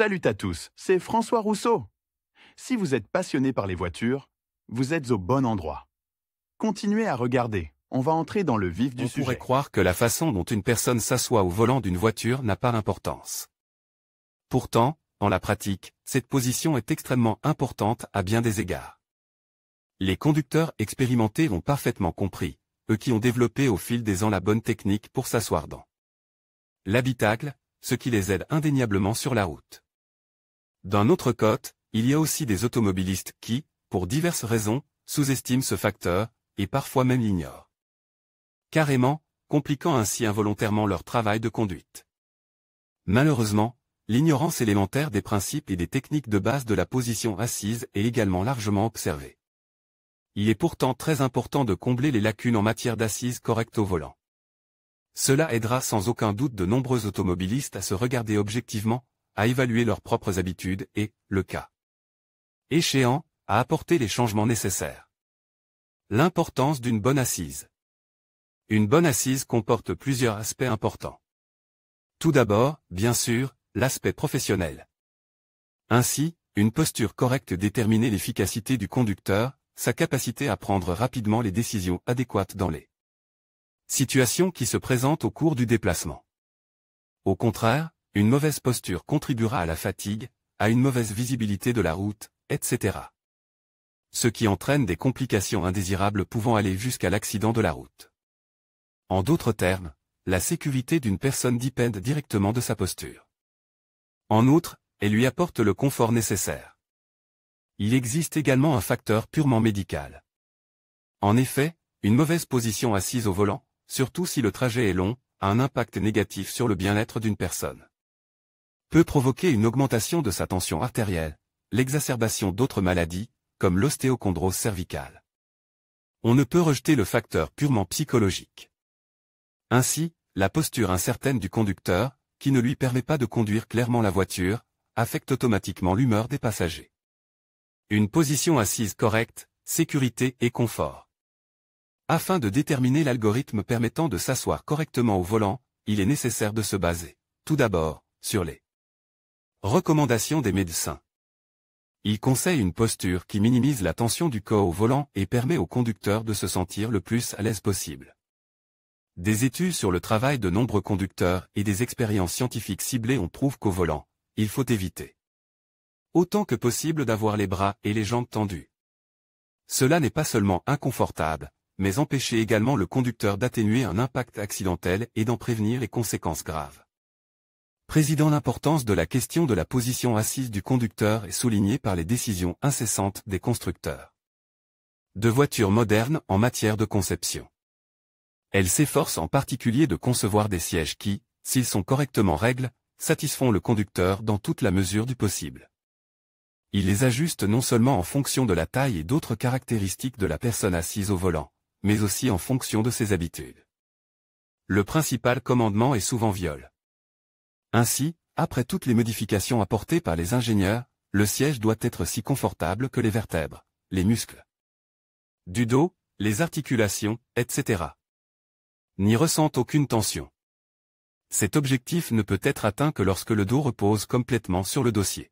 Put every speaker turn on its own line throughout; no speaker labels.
Salut à tous, c'est François Rousseau. Si vous êtes passionné par les voitures, vous êtes au bon endroit. Continuez à regarder, on va entrer dans le vif du sujet.
On pourrait croire que la façon dont une personne s'assoit au volant d'une voiture n'a pas d'importance. Pourtant, dans la pratique, cette position est extrêmement importante à bien des égards. Les conducteurs expérimentés l'ont parfaitement compris, eux qui ont développé au fil des ans la bonne technique pour s'asseoir dans l'habitacle, ce qui les aide indéniablement sur la route. D'un autre côté, il y a aussi des automobilistes qui, pour diverses raisons, sous-estiment ce facteur, et parfois même l'ignorent. Carrément, compliquant ainsi involontairement leur travail de conduite. Malheureusement, l'ignorance élémentaire des principes et des techniques de base de la position assise est également largement observée. Il est pourtant très important de combler les lacunes en matière d'assise correcte au volant. Cela aidera sans aucun doute de nombreux automobilistes à se regarder objectivement, à évaluer leurs propres habitudes et, le cas échéant, à apporter les changements nécessaires. L'importance d'une bonne assise. Une bonne assise comporte plusieurs aspects importants. Tout d'abord, bien sûr, l'aspect professionnel. Ainsi, une posture correcte détermine l'efficacité du conducteur, sa capacité à prendre rapidement les décisions adéquates dans les situations qui se présentent au cours du déplacement. Au contraire, une mauvaise posture contribuera à la fatigue, à une mauvaise visibilité de la route, etc. Ce qui entraîne des complications indésirables pouvant aller jusqu'à l'accident de la route. En d'autres termes, la sécurité d'une personne dépend directement de sa posture. En outre, elle lui apporte le confort nécessaire. Il existe également un facteur purement médical. En effet, une mauvaise position assise au volant, surtout si le trajet est long, a un impact négatif sur le bien-être d'une personne. Peut provoquer une augmentation de sa tension artérielle, l'exacerbation d'autres maladies, comme l'ostéochondrose cervicale. On ne peut rejeter le facteur purement psychologique. Ainsi, la posture incertaine du conducteur, qui ne lui permet pas de conduire clairement la voiture, affecte automatiquement l'humeur des passagers. Une position assise correcte, sécurité et confort. Afin de déterminer l'algorithme permettant de s'asseoir correctement au volant, il est nécessaire de se baser, tout d'abord, sur les recommandations des médecins. Ils conseillent une posture qui minimise la tension du corps au volant et permet au conducteur de se sentir le plus à l'aise possible. Des études sur le travail de nombreux conducteurs et des expériences scientifiques ciblées ont prouvé qu'au volant, il faut éviter autant que possible d'avoir les bras et les jambes tendus. Cela n'est pas seulement inconfortable, mais empêcher également le conducteur d'atténuer un impact accidentel et d'en prévenir les conséquences graves. Président, l'importance de la question de la position assise du conducteur est soulignée par les décisions incessantes des constructeurs de voitures modernes en matière de conception. Elles s'efforcent en particulier de concevoir des sièges qui, s'ils sont correctement réglés, satisfont le conducteur dans toute la mesure du possible. Ils les ajustent non seulement en fonction de la taille et d'autres caractéristiques de la personne assise au volant, mais aussi en fonction de ses habitudes. Le principal commandement est souvent viol. Ainsi, après toutes les modifications apportées par les ingénieurs, le siège doit être si confortable que les vertèbres, les muscles du dos, les articulations, etc. n'y ressentent aucune tension. Cet objectif ne peut être atteint que lorsque le dos repose complètement sur le dossier.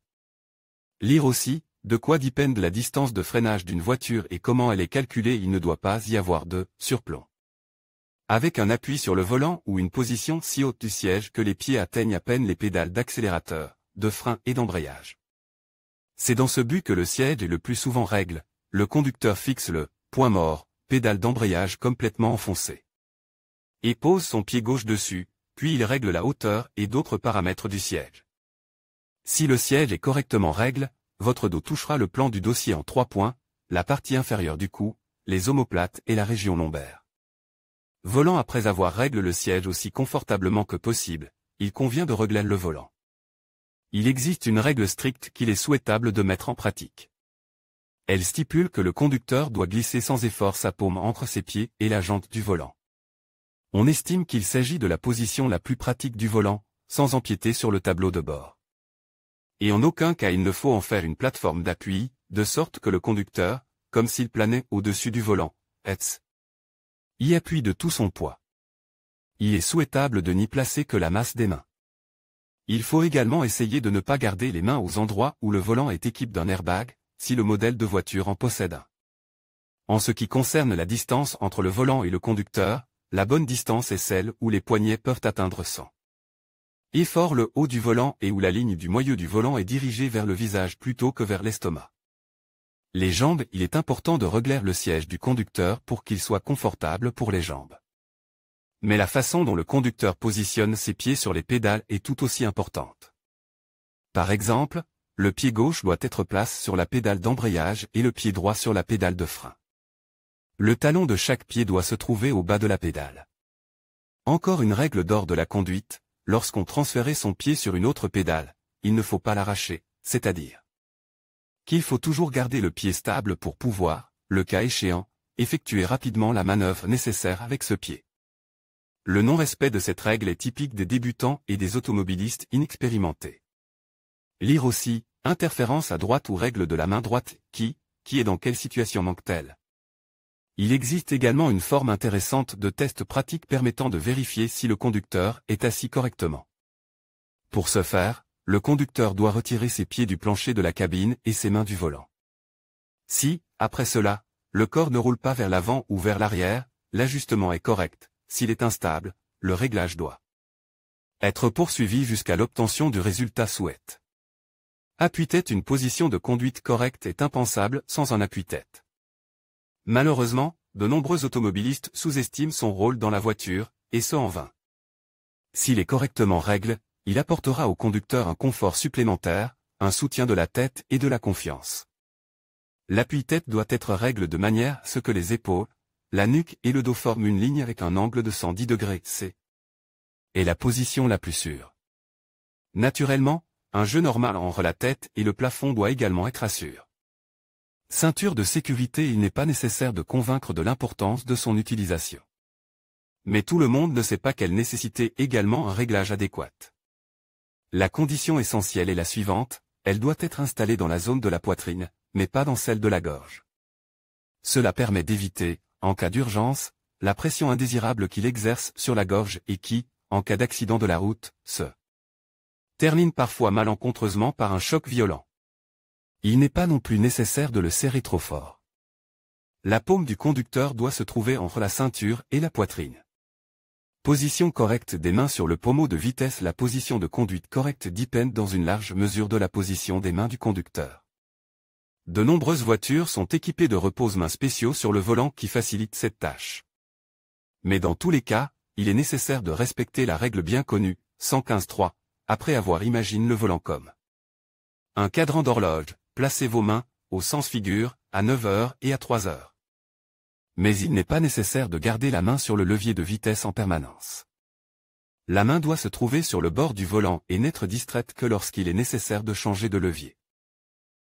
Lire aussi, de quoi dépend la distance de freinage d'une voiture et comment elle est calculée. Il ne doit pas y avoir de surplomb. Avec un appui sur le volant ou une position si haute du siège que les pieds atteignent à peine les pédales d'accélérateur, de frein et d'embrayage. C'est dans ce but que le siège est le plus souvent réglé, le conducteur fixe le point mort, pédale d'embrayage complètement enfoncée, et pose son pied gauche dessus, puis il règle la hauteur et d'autres paramètres du siège. Si le siège est correctement réglé, votre dos touchera le plan du dossier en 3 points, la partie inférieure du cou, les omoplates et la région lombaire. Volant. Après avoir réglé le siège aussi confortablement que possible, il convient de régler le volant. Il existe une règle stricte qu'il est souhaitable de mettre en pratique. Elle stipule que le conducteur doit glisser sans effort sa paume entre ses pieds et la jante du volant. On estime qu'il s'agit de la position la plus pratique du volant, sans empiéter sur le tableau de bord. Et en aucun cas il ne faut en faire une plateforme d'appui, de sorte que le conducteur, comme s'il planait au-dessus du volant, y appuie de tout son poids. Il est souhaitable de n'y placer que la masse des mains. Il faut également essayer de ne pas garder les mains aux endroits où le volant est équipé d'un airbag, si le modèle de voiture en possède un. En ce qui concerne la distance entre le volant et le conducteur, la bonne distance est celle où les poignets peuvent atteindre 100. Effort le haut du volant et où la ligne du moyeu du volant est dirigée vers le visage plutôt que vers l'estomac. Les jambes, il est important de régler le siège du conducteur pour qu'il soit confortable pour les jambes. Mais la façon dont le conducteur positionne ses pieds sur les pédales est tout aussi importante. Par exemple, le pied gauche doit être placé sur la pédale d'embrayage et le pied droit sur la pédale de frein. Le talon de chaque pied doit se trouver au bas de la pédale. Encore une règle d'or de la conduite, lorsqu'on transfère son pied sur une autre pédale, il ne faut pas l'arracher, c'est-à-dire qu'il faut toujours garder le pied stable pour pouvoir, le cas échéant, effectuer rapidement la manœuvre nécessaire avec ce pied. Le non-respect de cette règle est typique des débutants et des automobilistes inexpérimentés. Lire aussi, interférence à droite ou règle de la main droite, qui est dans quelle situation manque-t-elle? Il existe également une forme intéressante de test pratique permettant de vérifier si le conducteur est assis correctement. Pour ce faire, le conducteur doit retirer ses pieds du plancher de la cabine et ses mains du volant. Si, après cela, le corps ne roule pas vers l'avant ou vers l'arrière, l'ajustement est correct. S'il est instable, le réglage doit être poursuivi jusqu'à l'obtention du résultat souhaité. Appuie-tête. Une position de conduite correcte est impensable sans un appui-tête. Malheureusement, de nombreux automobilistes sous-estiment son rôle dans la voiture, et ce en vain. S'il est correctement réglé, il apportera au conducteur un confort supplémentaire, un soutien de la tête et de la confiance. L'appui-tête doit être réglé de manière à ce que les épaules, la nuque et le dos forment une ligne avec un angle de 110 degrés, c'est la position la plus sûre. Naturellement, un jeu normal entre la tête et le plafond doit également être assuré. Ceinture de sécurité. Il n'est pas nécessaire de convaincre de l'importance de son utilisation. Mais tout le monde ne sait pas qu'elle nécessitait également un réglage adéquat. La condition essentielle est la suivante, elle doit être installée dans la zone de la poitrine, mais pas dans celle de la gorge. Cela permet d'éviter, en cas d'urgence, la pression indésirable qu'il exerce sur la gorge et qui, en cas d'accident de la route, se termine parfois malencontreusement par un choc violent. Il n'est pas non plus nécessaire de le serrer trop fort. La paume du conducteur doit se trouver entre la ceinture et la poitrine. Position correcte des mains sur le pommeau de vitesse. La position de conduite correcte dépend dans une large mesure de la position des mains du conducteur. De nombreuses voitures sont équipées de repose-mains spéciaux sur le volant qui facilitent cette tâche. Mais dans tous les cas, il est nécessaire de respecter la règle bien connue, 115.3, après avoir imaginé le volant comme un cadran d'horloge. Placez vos mains, au sens figure, à 9 heures et à 3 heures. Mais il n'est pas nécessaire de garder la main sur le levier de vitesse en permanence. La main doit se trouver sur le bord du volant et n'être distraite que lorsqu'il est nécessaire de changer de levier.